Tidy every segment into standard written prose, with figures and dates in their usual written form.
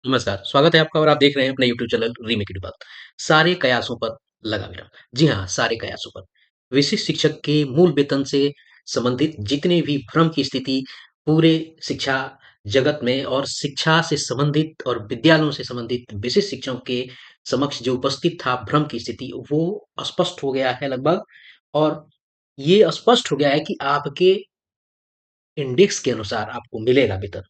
नमस्कार, स्वागत है आपका और आप देख रहे हैं अपने यूट्यूब चैनल रीमेक की बात। सारे कयासों पर लगा विराम। जी हाँ, सारे कयासों पर। विशिष्ट शिक्षक के मूल वेतन से संबंधित जितने भी भ्रम की स्थिति पूरे शिक्षा जगत में और शिक्षा से संबंधित और विद्यालयों से संबंधित विशिष्ट शिक्षकों के समक्ष जो उपस्थित था भ्रम की स्थिति, वो स्पष्ट हो गया है लगभग। और ये स्पष्ट हो गया है कि आपके इंडेक्स के अनुसार आपको मिलेगा वेतन।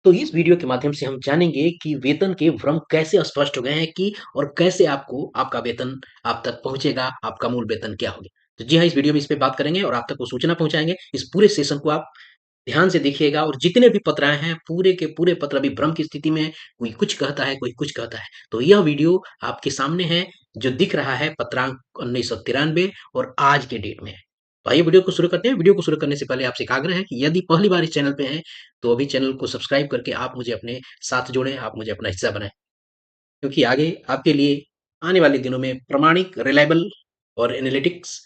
तो इस वीडियो के माध्यम से हम जानेंगे कि वेतन के भ्रम कैसे स्पष्ट हो गए हैं कि और कैसे आपको आपका वेतन आप तक पहुँचेगा, आपका मूल वेतन क्या होगा। तो जी हाँ, इस वीडियो में इस पे बात करेंगे और आप तक वो सूचना पहुँचाएँगे। इस पूरे सेशन को आप ध्यान से देखिएगा और जितने भी पत्र आए हैं, पूरे के पूरे पत्र अभी भ्रम की स्थिति में हैं। कोई कुछ कहता है, कोई कुछ कहता है। तो यह वीडियो आपके सामने है, जो दिख रहा है पत्रांक 1993 और आज के डेट में है। तो आइए वीडियो को शुरू करते हैं। वीडियो को शुरू करने से पहले आपसे एक आग्रह है कि यदि पहली बार इस चैनल पे हैं, तो अभी चैनल को सब्सक्राइब करके आप मुझे अपने साथ जोड़ें, आप मुझे अपना हिस्सा बनाएँ। क्योंकि आगे आपके लिए आने वाले दिनों में प्रामाणिक, रिलायबल और एनालिटिक्स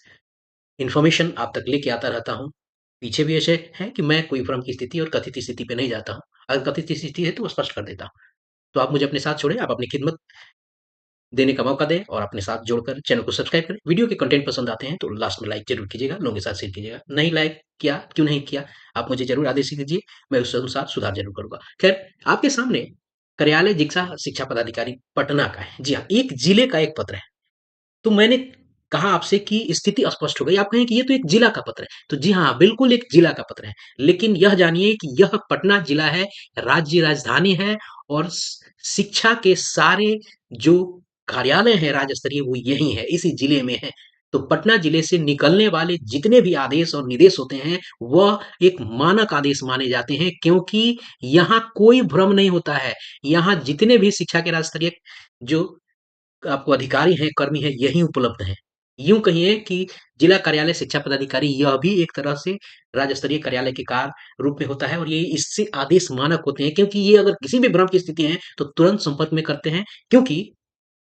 इन्फॉर्मेशन आप तक लेके आता रहता हूँ। पीछे भी ऐसे है कि मैं कोई भ्रम की स्थिति और कथित स्थिति पे नहीं जाता हूँ। अगर कथित स्थिति है तो वो स्पष्ट कर देता हूँ। तो आप मुझे अपने साथ छोड़ें, आप अपनी खिदमत देने का मौका दें और अपने साथ जोड़कर चैनल को सब्सक्राइब करें। वीडियो के कंटेंट पसंद आते हैं तो लास्ट में लाइक ज़रूर कीजिएगा, लोगों के साथ शेयर कीजिएगा। नहीं लाइक किया, क्यों नहीं किया? आप मुझे ज़रूर आदेश दीजिए, मैं उस अनुसार सुधार ज़रूर करूँगा। खैर, आपके सामने कार्यालय जिक्सा शिक्षा पदाधिकारी पटना का है। जी हाँ, एक जिले का एक पत्र है। तो मैंने कहा आपसे कि स्थिति स्पष्ट हो गई। आप कहें कि ये तो एक जिला का पत्र है। तो जी हाँ, बिल्कुल एक जिला का पत्र है। लेकिन यह जानिए कि यह पटना जिला है, राज्य राजधानी है और शिक्षा के सारे जो कार्यालय हैं राज्य स्तरीय वो यहीं है, इसी जिले में है। तो पटना जिले से निकलने वाले जितने भी आदेश और निर्देश होते हैं, वह एक मानक आदेश माने जाते हैं क्योंकि यहाँ कोई भ्रम नहीं होता है। यहाँ जितने भी शिक्षा के राज्य स्तरीय जो आपको अधिकारी हैं, कर्मी हैं, यहीं उपलब्ध हैं। यूँ कहिए कि जिला कार्यालय शिक्षा पदाधिकारी यह भी एक तरह से राज्य स्तरीय कार्यालय के कार्य रूप में होता है और ये इससे आदेश मानक होते हैं क्योंकि ये अगर किसी भी भ्रम की स्थिति है, तो तुरंत संपर्क में करते हैं क्योंकि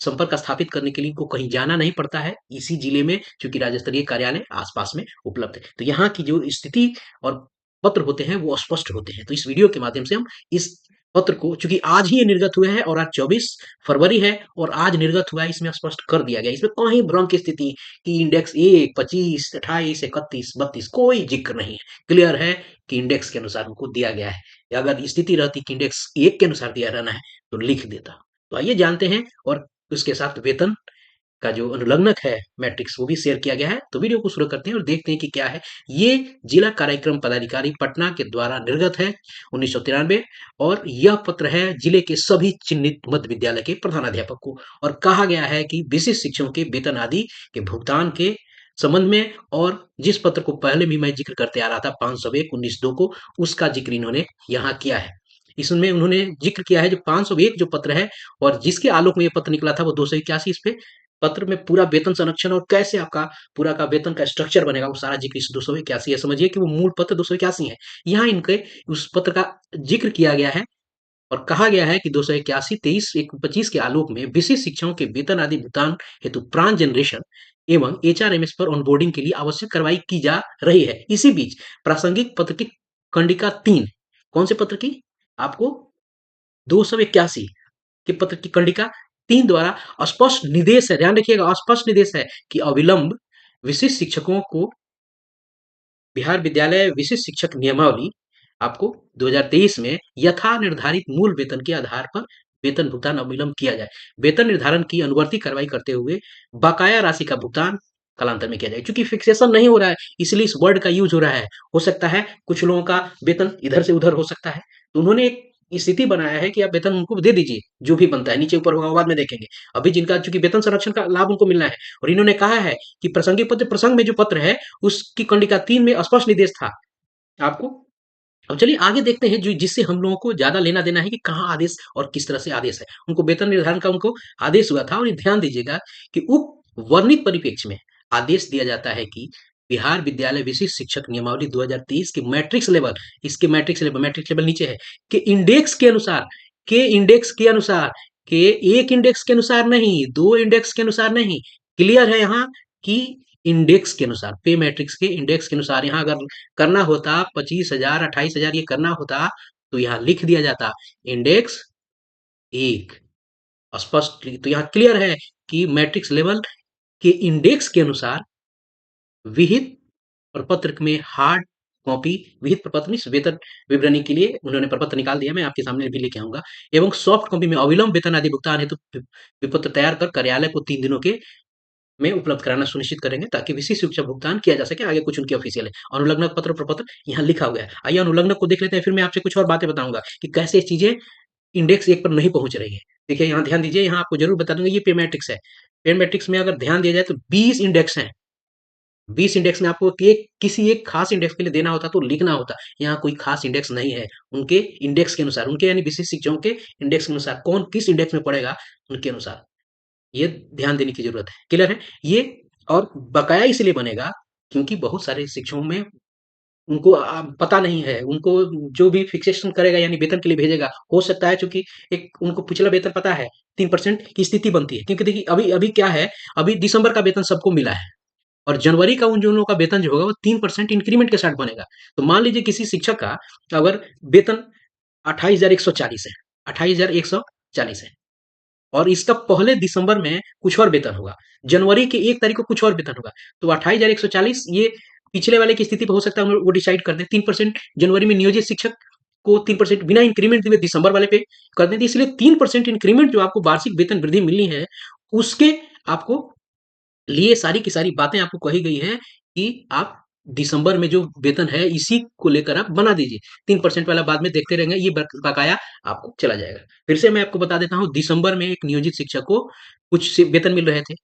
संपर्क स्थापित करने के लिए इनको कहीं जाना नहीं पड़ता है, इसी जिले में चूँकि राज्य स्तरीय कार्यालय आस-पास में उपलब्ध है। तो यहाँ की जो स्थिति और पत्र होते हैं, वो स्पष्ट होते हैं। तो इस वीडियो के माध्यम से हम इस पत्र को चूँकि आज ही ये निर्गत हुए हैं और आज 24 फरवरी है और आज निर्गत हुआ है, इसमें स्पष्ट कर दिया गया है। इसमें कहीं भ्रम की स्थिति कि इंडेक्स 1, 25, 28, 31, 32 कोई ज़िक्र नहीं है। क्लियर है कि इंडेक्स के अनुसार उनको दिया गया है। अगर स्थिति रहती कि इंडेक्स 1 के अनुसार दिया रहना है, तो लिख देता। तो आइए जानते हैं और उसके साथ वेतन का जो अनुलग्नक है मैट्रिक्स वो भी शेयर किया गया है। तो वीडियो को शुरू करते हैं और देखते हैं कि क्या है। ये जिला कार्यक्रम पदाधिकारी पटना के द्वारा निर्गत है 1993 और यह पत्र है जिले के सभी चिन्हित मध्य विद्यालय के प्रधानाध्यापक को और कहा गया है कि विशिष्ट शिक्षकों के वेतन आदि के भुगतान के संबंध में और जिस पत्र को पहले भी मैं जिक्र करते आ रहा था 501 19/2 को उसका जिक्र इन्होंने यहाँ किया है। इसमें उन्होंने जिक्र किया है जो 501 जो पत्र है और जिसके आलोक में ये पत्र निकला था वो 281 इस पे पत्र में पूरा वेतन संरक्षण और कैसे आपका पूरा का वेतन का स्ट्रक्चर बनेगा वो सारा जिक्र इस 281 है। समझिए कि वो मूल पत्र 281 है। यहाँ इनके उस पत्र का जिक्र किया गया है और कहा गया है कि 281 23 एक 25 के आलोक में विशिष्ट शिक्षकों के वेतन आदि भुगतान हेतु प्राण जनरेशन एवं एचआरएमएस पर ऑनबोर्डिंग के लिए आवश्यक कार्रवाई की जा रही है। इसी बीच प्रासंगिक पत्र की कंडिका 3 कौन से पत्र की? आपको 281 के पत्र की कंडिका 3 द्वारा स्पष्ट निर्देश है, ध्यान रखिएगा स्पष्ट निर्देश है कि अविलंब विशिष्ट शिक्षकों को बिहार विद्यालय विशिष्ट शिक्षक नियमावली आपको 2023 में यथा निर्धारित मूल वेतन के आधार पर वेतन भुगतान अविलंब किया जाए। वेतन निर्धारण की अनुवर्ती कार्रवाई करते हुए बकाया राशि का भुगतान कालांतर में किया जाए। क्योंकि फिक्सेशन नहीं हो रहा है, इसलिए इस वर्ड का यूज़ हो रहा है। हो सकता है कुछ लोगों का वेतन इधर से उधर हो सकता है। तो उन्होंने एक स्थिति बनाया है कि आप वेतन उनको दे दीजिए, जो भी बनता है, नीचे ऊपर होगा बाद में देखेंगे। अभी जिनका चूँकि वेतन संरक्षण का लाभ उनको मिलना है और इन्होंने कहा है कि प्रासंगिक पत्र प्रसंग में जो पत्र है उसकी कंडिका 3 में स्पष्ट निर्देश था आपको। अब चलिए आगे देखते हैं जो जिससे हम लोगों को ज़्यादा लेना-देना है कि कहाँ आदेश और किस तरह से आदेश है। उनको वेतन निर्धारण का उनको आदेश हुआ था और ये ध्यान दीजिएगा कि उक्त वर्णित परिप्रेक्ष्य में आदेश दिया जाता है कि बिहार विद्यालय विशिष्ट शिक्षक नियमावली 2023 के मैट्रिक्स लेवल इसके मैट्रिक्स लेवल नीचे है के इंडेक्स के अनुसार के 1 इंडेक्स के अनुसार नहीं, 2 इंडेक्स के अनुसार नहीं। क्लियर है यहाँ कि इंडेक्स के अनुसार पे मैट्रिक्स के इंडेक्स के अनुसार यहाँ अगर करना होता 25,000 28,000 ये करना होता तो यहाँ लिख दिया जाता इंडेक्स 1 स्पष्ट। तो यहाँ क्लियर है कि मैट्रिक्स लेवल के इंडेक्स के अनुसार विहित प्रपत्र में हार्ड कॉपी, विहित प्रपत्र में वेतन विवरणी के लिए उन्होंने प्रपत्र निकाल दिया, मैं आपके सामने भी लेके आऊंगा। एवं सॉफ्ट कॉपी में अविलंब वेतन आदि भुगतान हेतु विपत्र तैयार कर कार्यालय को 3 दिनों के में उपलब्ध कराना सुनिश्चित करेंगे ताकि विशिष्ट शिक्षा भुगतान किया जा सके। आगे कुछ उनकी ऑफिशियल है। अनुलग्नक पत्र प्रपत्र यहाँ लिखा हुआ है। आइए अनुलग्नक को देख लेते हैं, फिर मैं आपसे कुछ और बातें बताऊंगा कि कैसे चीजें इंडेक्स 1 पर नहीं पहुंच रही है। देखिए यहाँ ध्यान दीजिए, यहाँ आपको जरूर बता दूंगा ये पे मैट्रिक्स है। पे मैट्रिक्स में अगर ध्यान दिया जाए तो 20 इंडेक्स हैं। 20 इंडेक्स में आपको किसी एक खास इंडेक्स के लिए देना होता तो लिखना होता। यहाँ कोई खास इंडेक्स नहीं है। उनके इंडेक्स के अनुसार, उनके यानी विशिष्ट शिक्षकों के इंडेक्स के अनुसार कौन किस इंडेक्स में पड़ेगा उनके अनुसार ये ध्यान देने की जरूरत है। क्लियर है ये। और बकाया इसलिए बनेगा क्योंकि बहुत सारे शिक्षकों में उनको पता नहीं है, उनको जो भी फिक्सेशन करेगा यानी वेतन के लिए भेजेगा, हो सकता है चूंकि एक उनको पिछला वेतन पता है 3% की स्थिति बनती है। क्योंकि देखिए अभी अभी क्या है, अभी दिसंबर का वेतन सबको मिला है और जनवरी का उन जो लोगों का वेतन जो होगा वो 3% इंक्रीमेंट के साथ बनेगा। तो मान लीजिए किसी शिक्षक का अगर वेतन 28,140 है, 28,140 है और इसका पहले दिसंबर में कुछ और वेतन होगा, जनवरी के 1 तारीख को कुछ और वेतन होगा। तो 28,140 ये पिछले वाले की स्थिति पर हो सकता है वो डिसाइड कर दे। 3% जनवरी में नियोजित शिक्षक को 3% बिना इंक्रीमेंट दिए दिसंबर वाले पे कर देते, इसलिए 3% इंक्रीमेंट जो आपको वार्षिक वेतन वृद्धि मिलनी है उसके आपको लिए सारी की सारी बातें आपको कही गई है कि आप दिसंबर में जो वेतन है इसी को लेकर आप बना दीजिए। 3% वाला बाद में देखते रहेंगे, ये बकाया आपको चला जाएगा। फिर से मैं आपको बता देता हूँ, दिसंबर में एक नियोजित शिक्षक को कुछ वेतन मिल रहे थे।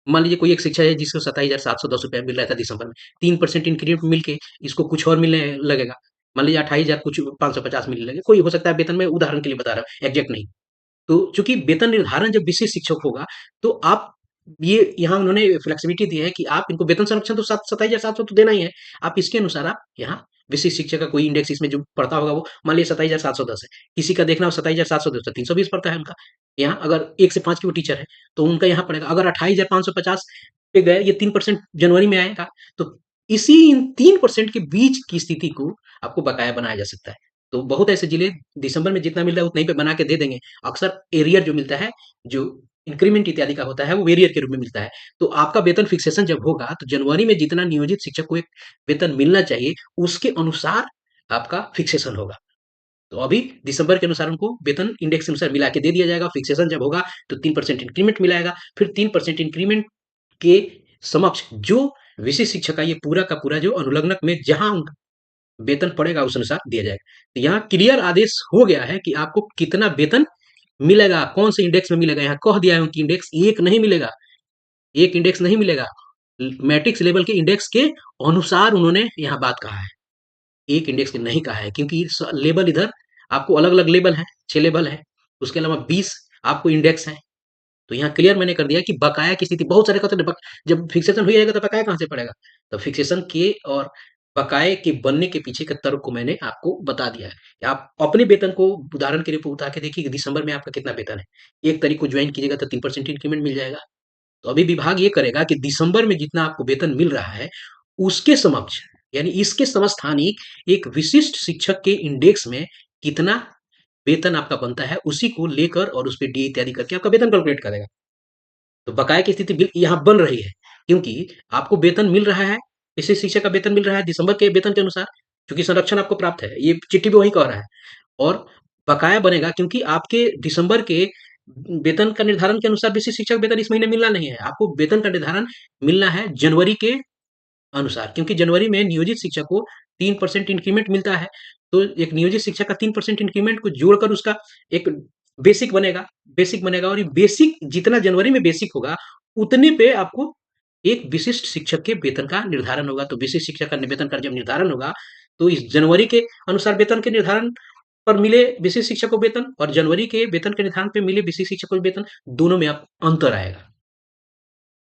मान लीजिए कोई एक शिक्षक है जिसको 27,710 रुपया मिल रहा था दिसंबर में, 3% इंक्रीमेंट मिलके इसको कुछ और मिलने लगेगा। मान लीजिए 28,000 कुछ 550 मिलने लगे, कोई हो सकता है वेतन में उदाहरण के लिए बता रहा हूँ, एग्जैक्ट नहीं। तो चूंकि वेतन निर्धारण जब विशेष शिक्षक होगा तो आप ये यहाँ उन्होंने फ्लेक्सिबिलिटी दी है कि आप इनको वेतन संरक्षण तो 27,700 तो देना ही है। आप इसके अनुसार आप यहाँ विशिष्ट शिक्षक का कोई इंडेक्स इसमें जो पड़ता होगा वो मान लीजिए 27,710 है, किसी का देखना हो 27,710 320 पड़ता है उनका। यहाँ अगर 1 से 5 की वो टीचर है तो उनका यहाँ पड़ेगा। अगर 28,550 पे गए, ये 3% जनवरी में आएगा, तो इसी इन 3% के बीच की स्थिति को आपको बकाया बनाया जा सकता है। तो बहुत ऐसे जिले दिसंबर में जितना मिल रहा है उतना ही पे बना के दे देंगे। अक्सर एरियर जो मिलता है, जो इंक्रीमेंट इत्यादि का होता है वो एरियर के रूप में मिलता है। तो आपका वेतन फिक्सेशन जब होगा तो जनवरी में जितना नियोजित शिक्षक को एक वेतन मिलना चाहिए उसके अनुसार आपका फिक्सेशन होगा। तो अभी दिसंबर के अनुसार उनको वेतन इंडेक्स के अनुसार मिला के दे दिया जाएगा। फिक्सेशन जब होगा तो 3% इंक्रीमेंट मिलाएगा। फिर 3% इंक्रीमेंट के समक्ष जो विशिष्ट शिक्षक का ये पूरा का पूरा जो अनुलग्नक में जहां वेतन पड़ेगा उस अनुसार दिया जाएगा। तो यहाँ क्लियर आदेश हो गया है कि आपको कितना वेतन मिलेगा, कौन से इंडेक्स में मिलेगा। यहाँ कह दिया है कि इंडेक्स एक नहीं मिलेगा, एक इंडेक्स नहीं मिलेगा, मैट्रिक्स लेवल के इंडेक्स के अनुसार उन्होंने यहाँ बात कहा है, एक इंडेक्स के नहीं कहा है। क्योंकि लेवल इधर आपको अलग अलग लेवल है, 6 लेवल है, उसके अलावा 20 आपको इंडेक्स है। तो यहाँ क्लियर मैंने कर दिया कि बकाया की स्थिति बहुत सारे कहते हैं जब फिक्सेशन हो जाएगा तो बकाया कहाँ से पड़ेगा। तो फिक्सेशन के और बकाये के बनने के पीछे के तर्क को मैंने आपको बता दिया है। आप अपने वेतन को उदाहरण के लिए उठा के देखिए कि दिसंबर में आपका कितना वेतन है। 1 तारीख को ज्वाइन कीजिएगा तो 3% इंक्रीमेंट मिल जाएगा। तो अभी विभाग ये करेगा कि दिसंबर में जितना आपको वेतन मिल रहा है उसके समक्ष यानी इसके समस्थानिक एक विशिष्ट शिक्षक के इंडेक्स में कितना वेतन आपका बनता है उसी को लेकर और उस पे डी इत्यादि करके आपका वेतन कैलकुलेट करेगा। तो बकाया की स्थिति यहाँ बन रही है क्योंकि आपको वेतन मिल रहा है, इसी शिक्षक का वेतन मिल रहा है दिसंबर के वेतन के अनुसार, क्योंकि संरक्षण आपको प्राप्त है, ये चिट्ठी भी वही कह रहा है। और बकाया बनेगा क्योंकि आपके दिसंबर के वेतन का निर्धारण के अनुसार विशिष्ट शिक्षक वेतन इस महीने मिलना नहीं है, आपको वेतन का निर्धारण मिलना है जनवरी के अनुसार। क्योंकि जनवरी में नियोजित शिक्षक को 3% इंक्रीमेंट मिलता है। तो एक नियोजित शिक्षक का 3% इंक्रीमेंट को जोड़कर उसका एक बेसिक बनेगा, बेसिक बनेगा और ये बेसिक जितना जनवरी में बेसिक होगा उतने पे आपको एक विशिष्ट शिक्षक के वेतन का निर्धारण होगा। तो विशिष्ट शिक्षक का वेतन का जब निर्धारण होगा तो इस जनवरी के अनुसार वेतन के निर्धारण पर मिले विशिष्ट शिक्षक को वेतन और जनवरी के वेतन के निर्धारण पे मिले विशिष्ट शिक्षक को वेतन, दोनों में आप अंतर आएगा।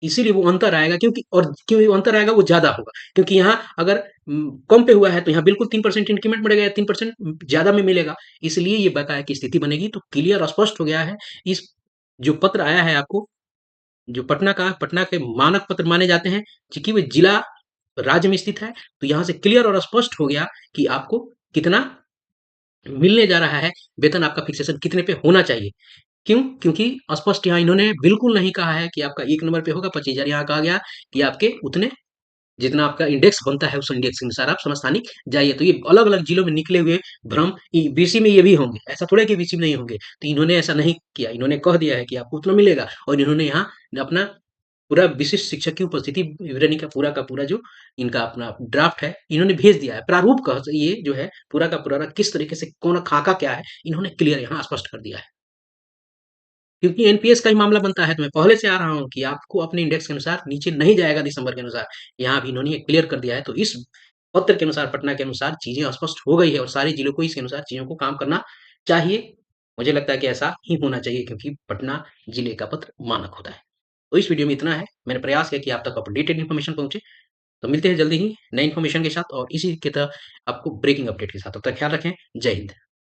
इसीलिए वो अंतर आएगा क्योंकि और क्यों अंतर आएगा वो ज्यादा होगा क्योंकि यहाँ अगर कम पे हुआ है तो यहाँ बिल्कुल 3% इंक्रीमेंट बढ़ेगा या 3% ज्यादा में मिलेगा, इसलिए ये बकाया की स्थिति बनेगी। तो क्लियर स्पष्ट हो गया है। इस जो पत्र आया है आपको, जो पटना के मानक पत्र माने जाते हैं क्योंकि वे जिला राज्य में स्थित है, तो यहाँ से क्लियर और स्पष्ट हो गया कि आपको कितना मिलने जा रहा है, वेतन आपका फिक्सेशन कितने पे होना चाहिए। क्यों? क्योंकि स्पष्ट यहाँ इन्होंने बिल्कुल नहीं कहा है कि आपका 1 नंबर पे होगा 25,000, यहाँ कहा गया कि आपके उतने जितना आपका इंडेक्स बनता है, उस इंडेक्स के अनुसार आप समस्थानिक जाइए। तो ये अलग-अलग जिलों में निकले हुए भ्रम बीसी में ये भी होंगे, ऐसा थोड़ा है कि बीसी में नहीं होंगे। तो इन्होंने ऐसा नहीं किया, इन्होंने कह दिया है कि आपको उतना मिलेगा और इन्होंने यहाँ अपना पूरा विशिष्ट शिक्षक की उपस्थिति विवरणी का पूरा जो इनका अपना ड्राफ्ट है, इन्होंने भेज दिया है। प्रारूप कह ये जो है पूरा का पूरा किस तरीके से कौन खाका क्या है, इन्होंने क्लियर यहाँ स्पष्ट कर दिया है। क्योंकि एनपीएस का ही मामला बनता है, तो मैं पहले से आ रहा हूँ कि आपको अपने इंडेक्स के अनुसार नीचे नहीं जाएगा दिसंबर के अनुसार। यहाँ भी इन्होंने क्लियर कर दिया है, तो इस पत्र के अनुसार, पटना के अनुसार चीज़ें स्पष्ट हो गई है और सारे जिलों को इसके अनुसार चीज़ों को काम करना चाहिए। मुझे लगता है कि ऐसा ही होना चाहिए क्योंकि पटना जिले का पत्र मानक होता है। तो इस वीडियो में इतना है। मैंने प्रयास किया कि आप तक अपडेटेड इन्फॉर्मेशन पहुँचे। तो मिलते हैं जल्दी ही नई इन्फॉर्मेशन के साथ और इसी की तरह आपको ब्रेकिंग अपडेट के साथ। तब तक ख्याल रखें। जय हिंद।